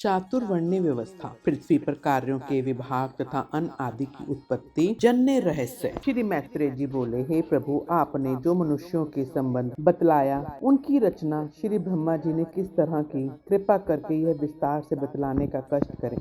चातुर्वर्ण्य व्यवस्था, पृथ्वी पर कार्यों के विभाग तथा अन्न आदि की उत्पत्ति, जन्य रहस्य। श्री मैत्रेय जी बोले, हे प्रभु, आपने जो मनुष्यों के संबंध बतलाया, उनकी रचना श्री ब्रह्मा जी ने किस तरह की, कृपा करके यह विस्तार से बतलाने का कष्ट करें।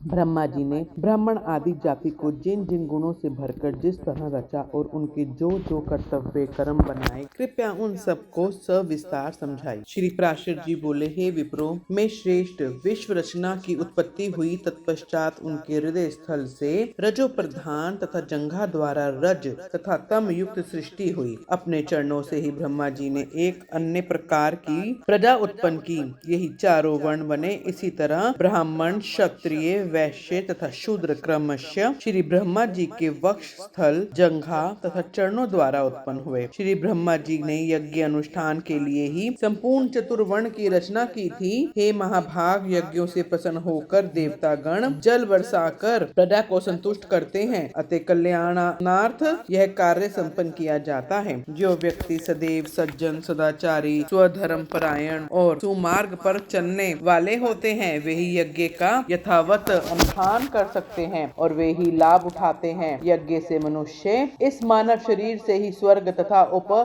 ब्रह्मा जी ने ब्राह्मण आदि जाति को जिन जिन गुणों से भरकर जिस तरह रचा और उनके जो जो कर्तव्य कर्म बनाए, कृपया उन सबको सविस्तार समझाई। श्री पराशर जी बोले, हे विप्रो, में श्रेष्ठ विश्व रचना की उत्पत्ति हुई। तत्पश्चात उनके हृदय स्थल से रजो प्रधान तथा जंघा द्वारा रज तथा तम युक्त सृष्टि हुई। अपने चरणों से ही ब्रह्मा जी ने एक अन्य प्रकार की प्रजा उत्पन्न की। यही चारों वर्ण बने। इसी तरह ब्राह्मण, क्षत्रिय, वैश्य तथा शूद्र क्रमशः श्री ब्रह्मा जी के वक्ष स्थल, जंघा तथा चरणों द्वारा उत्पन्न हुए। श्री ब्रह्मा जी ने यज्ञ अनुष्ठान के लिए ही संपूर्ण चतुर्वर्ण की रचना की थी। हे महाभाग, यज्ञों से प्रसन्न होकर देवता गण जल बरसाकर प्रजा को संतुष्ट करते हैं। अतः कल्याणार्थ यह कार्य संपन्न किया जाता है। जो व्यक्ति सदैव सज्जन, सदाचारी, स्वधर्म परायण और सुमार्ग पर चलने वाले होते हैं, वे ही यज्ञ का यथावत अनुष्ठान कर सकते हैं और वे ही लाभ उठाते हैं। यज्ञ से मनुष्य इस मानव शरीर से ही स्वर्ग तथा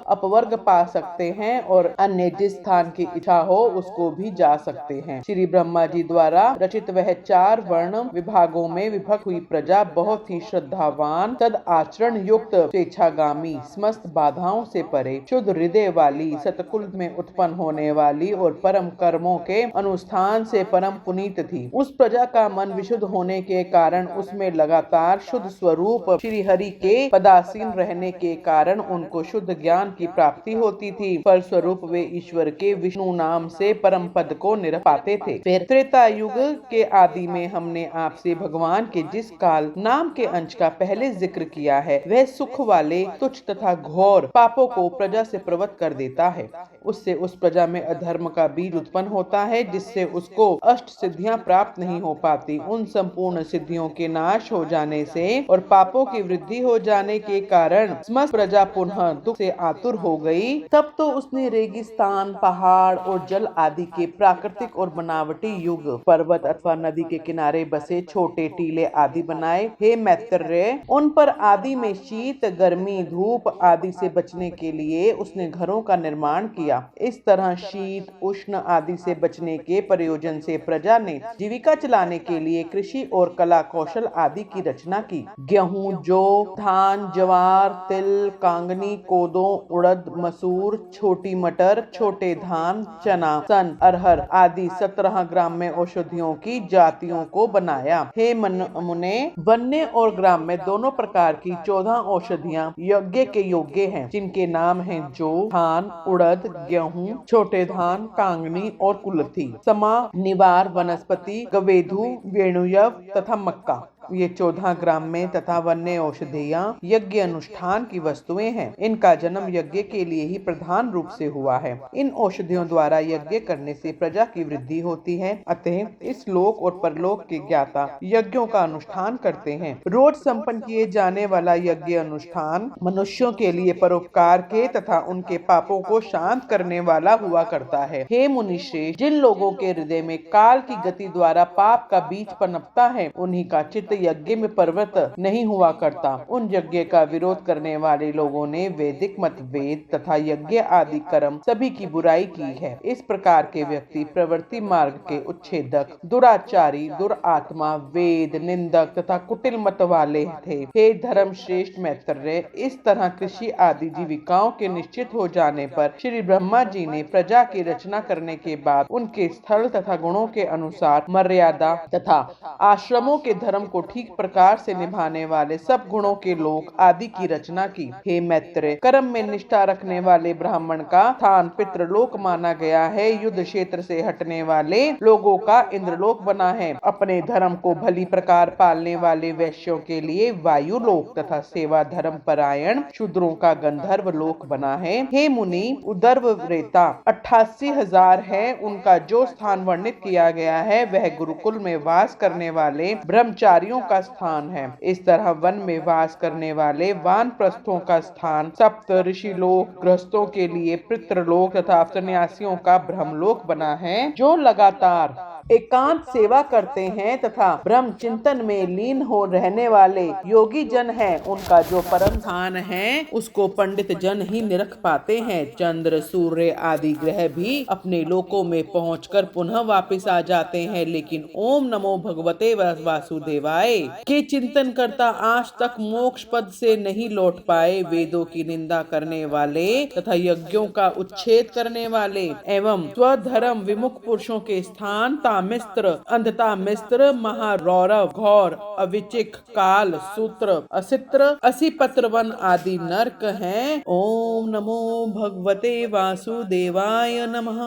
अपवर्ग पा सकते हैं और अन्य जिस स्थान की इच्छा हो उसको भी जा सकते हैं। श्री ब्रह्मा जी द्वारा रचित वह चार वर्ण विभागों में विभक्त हुई प्रजा बहुत ही श्रद्धावान, सद आचरण युक्त, स्वेच्छागामी, समस्त बाधाओं से परे, शुद्ध हृदय वाली, सतकुल में उत्पन्न होने वाली और परम कर्मों के अनुष्ठान से परम पुनीत थी। उस प्रजा का मन विशुद्ध होने के कारण उसमें लगातार शुद्ध स्वरूप श्री हरि के पदासीन रहने के कारण उनको शुद्ध ज्ञान की प्राप्ति होती थी। फलस्वरूप वे ईश्वर के विष्णु नाम से परम पद को निरख पाते थे। फिर त्रेता युग के आदि में हमने आपसे भगवान के जिस काल नाम के अंश का पहले जिक्र किया है, वह सुख वाले तुच्छ तथा घोर पापों को प्रजा से प्रवृत्त कर देता है। उससे उस प्रजा में अधर्म का बीज उत्पन्न होता है, जिससे उसको अष्ट सिद्धियां प्राप्त नहीं हो पाती। उन संपूर्ण सिद्धियों के नाश हो जाने से और पापों की वृद्धि हो जाने के कारण समस्त प्रजा पुनः दुख से आतुर हो गई। तब तो उसने रेगिस्तान, पहाड़ और जल आदि के प्राकृतिक और बनावटी युग, पर्वत अथवा नदी के किनारे बसे छोटे टीले आदि बनाए। हे मैत्रेय, उन पर आदि में शीत, गर्मी, धूप आदि से बचने के लिए उसने घरों का निर्माण किया। इस तरह शीत, उष्ण आदि से बचने के प्रयोजन से प्रजा ने जीविका चलाने के लिए कृषि और कला कौशल आदि की रचना की। गेहूं, जौ, धान, ज्वार, तिल, कांगनी, कोदो, उड़द, मसूर, छोटी मटर, छोटे धान, चना, सन, अरहर आदि 17 ग्राम्य औषधियों की जातियों को बनाया। हे मुने, वन्य और ग्राम्य दोनों प्रकार की 14 औषधियां यज्ञ के योग्य हैं, जिनके नाम हैं जौ, धान, उड़द, गेहूं, छोटे धान, कांगनी और कुलथी, समा, निवार, वनस्पति, गवेधु, वेणुयव तथा मक्का। ये 14 ग्राम्य तथा वन्य औषधियां यज्ञ अनुष्ठान की वस्तुएं हैं। इनका जन्म यज्ञ के लिए ही प्रधान रूप से हुआ है। इन औषधियों द्वारा यज्ञ करने से प्रजा की वृद्धि होती है। अतः इस लोक और परलोक के ज्ञाता यज्ञों का अनुष्ठान करते हैं। रोज संपन्न किए जाने वाला यज्ञ अनुष्ठान मनुष्यों के लिए परोपकार के तथा उनके पापों को शांत करने वाला हुआ करता है। हे मुनिश्रेष्ठ, जिन लोगों के हृदय में काल की गति द्वारा पाप का बीज पनपता है, उन्हीं का चित्त यज्ञ में प्रवृत्त नहीं हुआ करता। उन यज्ञ का विरोध करने वाले लोगों ने वैदिक मत, वेद तथा यज्ञ आदि कर्म सभी की बुराई की है। इस प्रकार के व्यक्ति प्रवृत्ति मार्ग के उच्छेदक, दुराचारी, दुरात्मा, वेद निंदक तथा कुटिल मत वाले थे। हे धर्म श्रेष्ठ मैत्रेय, इस तरह कृषि आदि जीविकाओं के निश्चित हो जाने पर श्री ब्रह्मा जी ने प्रजा की रचना करने के बाद उनके स्थल तथा गुणों के अनुसार मर्यादा तथा आश्रमों के धर्म को ठीक प्रकार से निभाने वाले सब गुणों के लोक आदि की रचना की। हे मैत्रेय, कर्म में निष्ठा रखने वाले ब्राह्मण का स्थान पितृलोक माना गया है। युद्ध क्षेत्र से हटने वाले लोगों का इंद्रलोक बना है। अपने धर्म को भली प्रकार पालने वाले वैश्यों के लिए वायु लोक तथा सेवा धर्म परायण शूद्रों का गंधर्व लोक बना है। हे मुनि, उदर्व रेता 88,000 है। उनका जो स्थान वर्णित किया गया है वह गुरुकुल में वास करने वाले ब्रह्मचारियों का स्थान है। इस तरह वन में वास करने वाले वानप्रस्थों का स्थान सप्त ऋषि लोक, गृहस्थों के लिए पितृलोक तथा सन्यासियों का ब्रह्मलोक बना है। जो लगातार एकांत सेवा करते हैं तथा ब्रह्म चिंतन में लीन हो रहने वाले योगी जन हैं, उनका जो परम स्थान है उसको पंडित जन ही निरख पाते हैं। चंद्र, सूर्य आदि ग्रह भी अपने लोकों में पहुंचकर पुनः वापस आ जाते हैं, लेकिन ओम नमो भगवते वासुदेवाय के चिंतन करता आज तक मोक्ष पद से नहीं लौट पाए। वेदों की निंदा करने वाले तथा यज्ञों का उच्छेद करने वाले एवं स्वधर्म विमुख पुरुषों के स्थान तामिस्त्र, अंधतामिस्त्र, महारौरव, घोर, अविचिक, काल, सूत्र, असित्र, असिपत्रवन आदि नरक हैं। ओम नमो भगवते वासुदेवाय नमः।